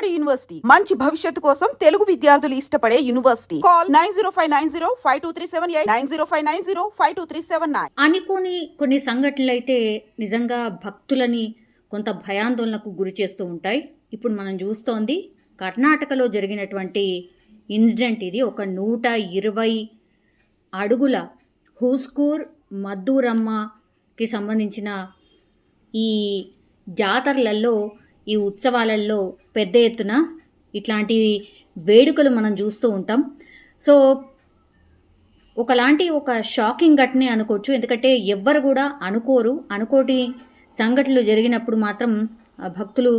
బాలబడి యూనివర్సిటీ మంచి భవిష్యత్తు కోసం తెలుగు విద్యార్థులు ఇష్టపడే యూనివర్సిటీ. కాల్ 9059052378 9059052379. అనుకోని కొన్ని సంఘటనలు అయితే నిజంగా భక్తులని కొంత భయాందోళనకు గురి చేస్తూ ఉంటాయి. ఇప్పుడు మనం చూస్తోంది కర్ణాటకలో జరిగినటువంటి ఇన్సిడెంట్. ఇది ఒక 120 అడుగుల హూస్కూర్ మద్దూరమ్మకి సంబంధించిన ఈ జాతరలలో, ఈ ఉత్సవాలలో పెద్ద ఎత్తున ఇట్లాంటి వేడుకలు మనం చూస్తూ ఉంటాం. సో ఒక షాకింగ్ ఘటనే అనుకోవచ్చు. ఎందుకంటే ఎవ్వరు కూడా అనుకోటి సంఘటనలు జరిగినప్పుడు మాత్రం భక్తులు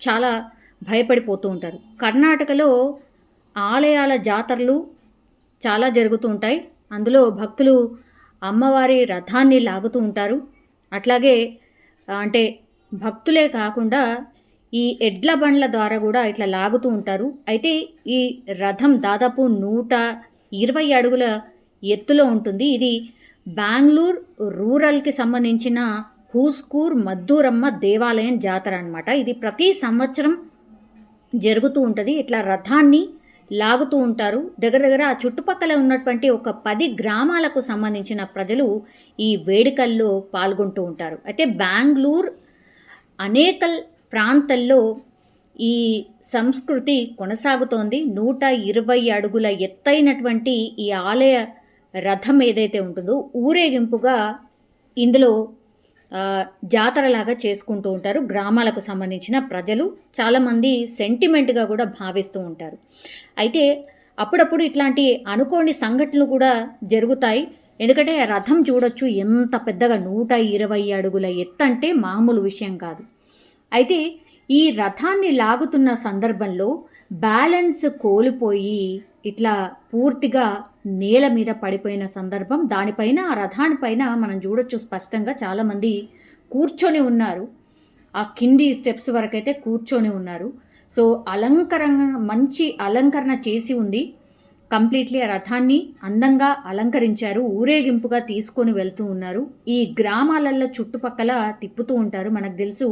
చాలా భయపడిపోతూ ఉంటారు. కర్ణాటకలో ఆలయాల జాతరలు చాలా జరుగుతూ ఉంటాయి. అందులో భక్తులు అమ్మవారి రథాన్ని లాగుతూ ఉంటారు. అట్లాగే అంటే భక్తులే కాకుండా ఈ ఎడ్ల బండ్ల ద్వారా కూడా ఇట్లా లాగుతూ ఉంటారు. అయితే ఈ రథం దాదాపు 120 అడుగుల ఎత్తులో ఉంటుంది. ఇది బెంగళూరు రూరల్కి సంబంధించిన హూస్కూర్ మద్దూరమ్మ దేవాలయం జాతర అన్నమాట. ఇది ప్రతి సంవత్సరం జరుగుతూ ఉంటుంది. ఇట్లా రథాన్ని లాగుతూ ఉంటారు. దగ్గర ఆ చుట్టుపక్కల ఉన్నటువంటి ఒక 10 గ్రామాలకు సంబంధించిన ప్రజలు ఈ వేడుకల్లో పాల్గొంటూ ఉంటారు. అయితే బెంగళూరు అనేక ప్రాంతాల్లో ఈ సంస్కృతి కొనసాగుతోంది. 120 అడుగుల ఎత్తైనటువంటి ఈ ఆలయ రథం ఏదైతే ఉంటుందో ఊరేగింపుగా ఇందులో జాతరలాగా చేసుకుంటూ ఉంటారు. గ్రామాలకు సంబంధించిన ప్రజలు చాలామంది సెంటిమెంట్గా కూడా భావిస్తూ ఉంటారు. అయితే అప్పుడప్పుడు ఇట్లాంటి అనుకోని సంఘటనలు కూడా జరుగుతాయి. ఎందుకంటే రథం చూడొచ్చు ఎంత పెద్దగా 120 అడుగుల ఎత్తు అంటే మామూలు విషయం కాదు. అయితే ఈ రథాన్ని లాగుతున్న సందర్భంలో బ్యాలెన్స్ కోల్పోయి ఇట్లా పూర్తిగా నేల మీద పడిపోయిన సందర్భం. దానిపైన ఆ రథానిపైన మనం చూడొచ్చు స్పష్టంగా చాలామంది కూర్చొని ఉన్నారు. ఆ కింది స్టెప్స్ వరకైతే కూర్చొని ఉన్నారు. సో మంచి అలంకరణ చేసి ఉంది. కంప్లీట్లీ ఆ రథాన్ని అందంగా అలంకరించారు. ఊరేగింపుగా తీసుకొని వెళ్తూ ఉన్నారు. ఈ గ్రామాలలో చుట్టుపక్కల తిప్పుతూ ఉంటారు. మనకు తెలుసు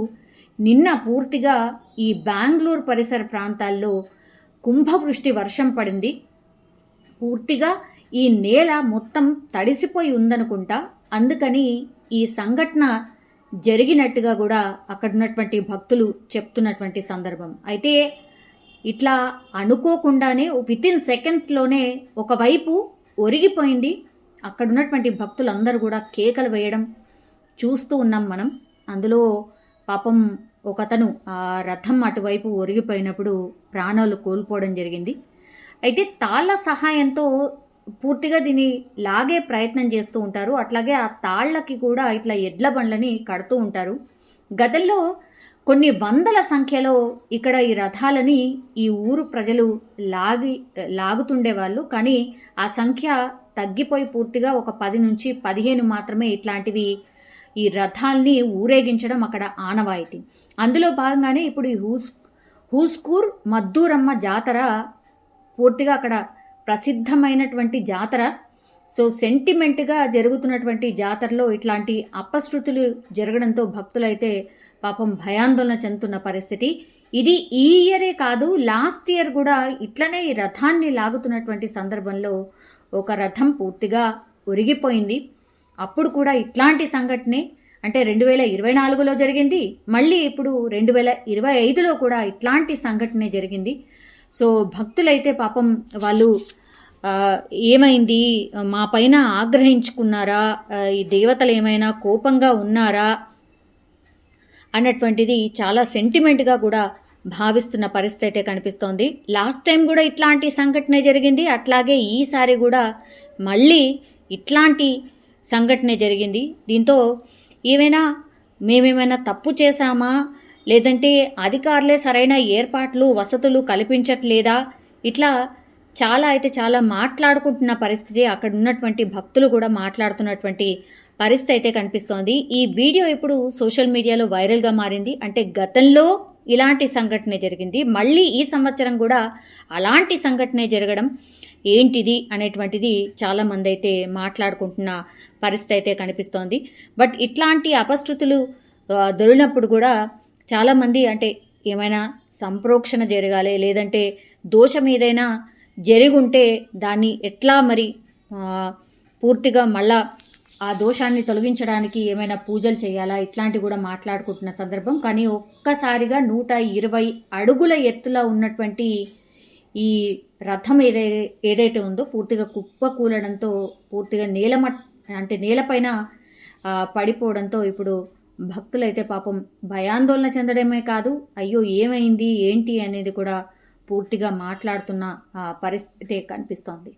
నిన్న పూర్తిగా ఈ బెంగళూరు పరిసర ప్రాంతాల్లో కుంభవృష్టి వర్షం పడింది. పూర్తిగా ఈ నేల మొత్తం తడిసిపోయి ఉందనుకుంటా. అందుకని ఈ సంఘటన జరిగినట్టుగా కూడా అక్కడ ఉన్నటువంటి భక్తులు చెప్తున్నటువంటి సందర్భం. అయితే ఇట్లా అనుకోకుండానే వితిన్ సెకండ్స్లోనే ఒకవైపు ఒరిగిపోయింది. అక్కడ ఉన్నటువంటి భక్తులందరూ కూడా కేకలు వేయడం చూస్తూ ఉన్నాం మనం. అందులో పాపం ఒకతను ఆ రథం అటువైపు ఒరిగిపోయినప్పుడు ప్రాణాలు కోల్పోవడం జరిగింది. అయితే తాళ్ల సహాయంతో పూర్తిగా దీన్ని లాగే ప్రయత్నం చేస్తూ ఉంటారు. అట్లాగే ఆ తాళ్లకి కూడా ఇట్లా ఎడ్ల బండ్లని కడుతూ ఉంటారు. గతంలో కొన్ని వందల సంఖ్యలో ఇక్కడ ఈ రథాలని ఈ ఊరు ప్రజలు లాగుతుండేవాళ్ళు. కానీ ఆ సంఖ్య తగ్గిపోయి పూర్తిగా ఒక 10 నుంచి 15 మాత్రమే ఇట్లాంటివి ఈ రథాల్ని ఊరేగించడం అక్కడ ఆనవాయితీ. అందులో భాగంగానే ఇప్పుడు ఈ హూస్కూర్ మద్దూరమ్మ జాతర పూర్తిగా అక్కడ ప్రసిద్ధమైనటువంటి జాతర. సో సెంటిమెంట్గా జరుగుతున్నటువంటి జాతరలో ఇట్లాంటి అపశృతులు జరగడంతో భక్తులైతే పాపం భయాందోళన చెందుతున్న పరిస్థితి. ఇది ఈ ఇయరే కాదు, లాస్ట్ ఇయర్ కూడా ఇట్లనే ఈ రథాన్ని లాగుతున్నటువంటి సందర్భంలో ఒక రథం పూర్తిగా ఒరిగిపోయింది. అప్పుడు కూడా ఇట్లాంటి సంఘటనే అంటే 2024లో జరిగింది. మళ్ళీ ఇప్పుడు 2025లో కూడా ఇట్లాంటి సంఘటనే జరిగింది. సో భక్తులైతే పాపం వాళ్ళు ఏమైంది, మా పైన ఆగ్రహించుకున్నారా, ఈ దేవతలు ఏమైనా కోపంగా ఉన్నారా అన్నటువంటిది చాలా సెంటిమెంట్గా కూడా భావిస్తున్న పరిస్థితి అయితే కనిపిస్తోంది. లాస్ట్ టైం కూడా ఇట్లాంటి సంఘటనే జరిగింది. అట్లాగే ఈసారి కూడా మళ్ళీ ఇట్లాంటి సంఘటనే జరిగింది. దీంతో మేమేమైనా తప్పు చేశామా, లేదంటే అధికారులే సరైన ఏర్పాట్లు వసతులు కల్పించట్లేదా, ఇట్లా చాలా మాట్లాడుకుంటున్న పరిస్థితి. అక్కడ ఉన్నటువంటి భక్తులు కూడా మాట్లాడుతున్నటువంటి పరిస్థితి అయితే కనిపిస్తోంది. ఈ వీడియో ఇప్పుడు సోషల్ మీడియాలో వైరల్గా మారింది. అంటే గతంలో ఇలాంటి సంఘటనే జరిగింది, మళ్ళీ ఈ సంవత్సరం కూడా అలాంటి సంఘటనే జరగడం ఏంటిది అనేటువంటిది చాలామంది అయితే మాట్లాడుకుంటున్న పరిస్థితి అయితే కనిపిస్తోంది. బట్ ఇట్లాంటి అపశృతులు దొరికినప్పుడు కూడా చాలామంది అంటే ఏమైనా సంప్రోక్షణ జరగాలి, లేదంటే దోషం ఏదైనా జరిగుంటే దాన్ని ఎట్లా మరి పూర్తిగా మళ్ళా ఆ దోషాన్ని తొలగించడానికి ఏమైనా పూజలు చేయాలా, ఇట్లాంటివి కూడా మాట్లాడుకుంటున్న సందర్భం. కానీ ఒక్కసారిగా 120 అడుగుల ఎత్తులో ఉన్నటువంటి ఈ రథం ఏదైతే ఉందో పూర్తిగా కుప్పకూలడంతో పూర్తిగా నేలపైన పడిపోవడంతో ఇప్పుడు భక్తులైతే పాపం భయాందోళన చెందడమే కాదు, అయ్యో ఏమైంది ఏంటి అనేది కూడా పూర్తిగా మాట్లాడుతున్న పరిస్థితి కనిపిస్తోంది.